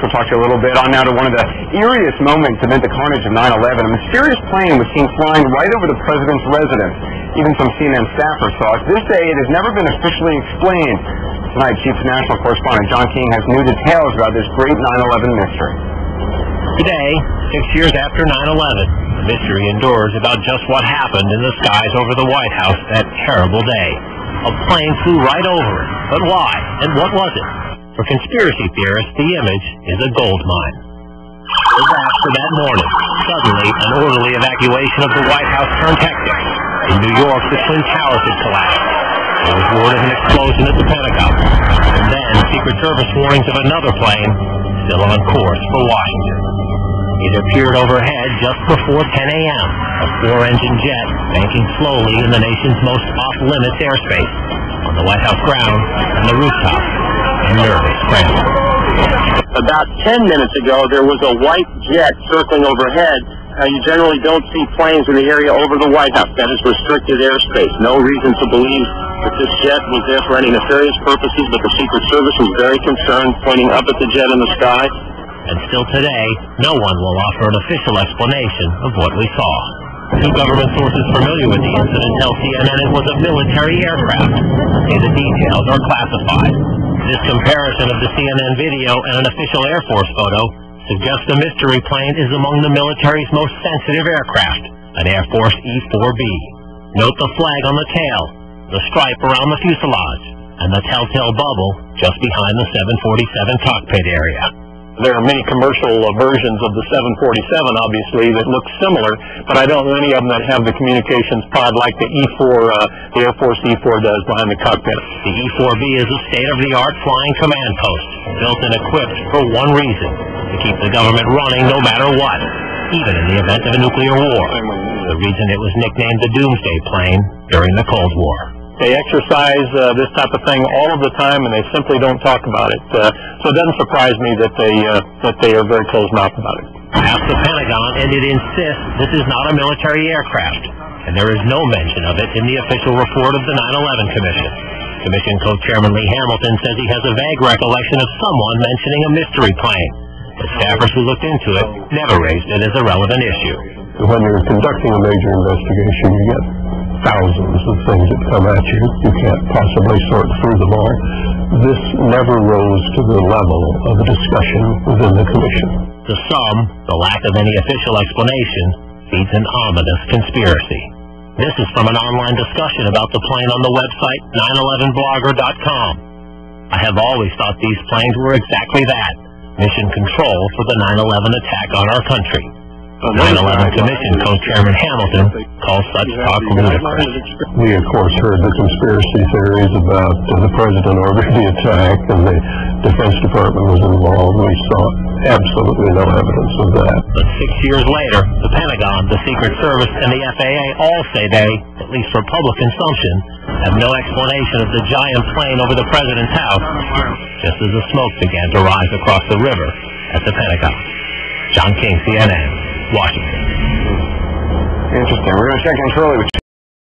We'll talk to you a little bit on now to one of the eeriest moments amid the carnage of 9/11. A mysterious plane was seen flying right over the president's residence. Even some CNN staffers saw it. To this day, it has never been officially explained. Tonight, Chief National Correspondent John King has new details about this great 9/11 mystery. Today, 6 years after 9/11, the mystery endures about just what happened in the skies over the White House that terrible day. A plane flew right over it. But why? And what was it? For conspiracy theorists, the image is a gold mine. Disaster that morning. Suddenly, an orderly evacuation of the White House turned hectic. In New York, the Twin Towers had collapsed. There was word of an explosion at the Pentagon. And then, Secret Service warnings of another plane still on course for Washington. It appeared overhead just before 10 a.m., a four-engine jet banking slowly in the nation's most off-limits airspace, on the White House grounds and the rooftop. A nervous scramble. About 10 minutes ago, there was a white jet circling overhead. You generally don't see planes in the area over the White House. That is restricted airspace. No reason to believe that this jet was there for any nefarious purposes, but the Secret Service was very concerned, pointing up at the jet in the sky. And still today, no one will offer an official explanation of what we saw. Two government sources familiar with the incident tell CNN it was a military aircraft. Say the details are classified. This comparison of the CNN video and an official Air Force photo suggests the mystery plane is among the military's most sensitive aircraft, an Air Force E-4B. Note the flag on the tail, the stripe around the fuselage, and the telltale bubble just behind the 747 cockpit area. There are many commercial versions of the 747, obviously, that look similar, but I don't know any of them that have the communications pod like the E-4, the Air Force E-4 does behind the cockpit. The E-4B is a state-of-the-art flying command post, built and equipped for one reason: to keep the government running no matter what, even in the event of a nuclear war. The reason it was nicknamed the Doomsday Plane during the Cold War. They exercise this type of thing all of the time, and they simply don't talk about it. So it doesn't surprise me that they are very closed-mouthed about it. Ask the Pentagon, and it insists this is not a military aircraft, and there is no mention of it in the official report of the 9/11 Commission. Commission co-chairman Lee Hamilton says he has a vague recollection of someone mentioning a mystery plane. The staffers who looked into it never raised it as a relevant issue. When you're conducting a major investigation, you get thousands of things that come at you. You can't possibly sort through them all. This never rose to the level of a discussion within the Commission. To some, the lack of any official explanation feeds an ominous conspiracy. This is from an online discussion about the plane on the website 911blogger.com. I have always thought these planes were exactly that: mission control for the 9/11 attack on our country. 9/11 Commission co-chairman Hamilton calls such talk ludicrous. We, of course, heard the conspiracy theories about the president ordering the attack and the Defense Department was involved. We saw absolutely no evidence of that. But 6 years later, the Pentagon, the Secret Service, and the FAA all say they, at least for public consumption, have no explanation of the giant plane over the president's house, just as the smoke began to rise across the river at the Pentagon. John King, CNN, Washington. Interesting. We're going to check in shortly with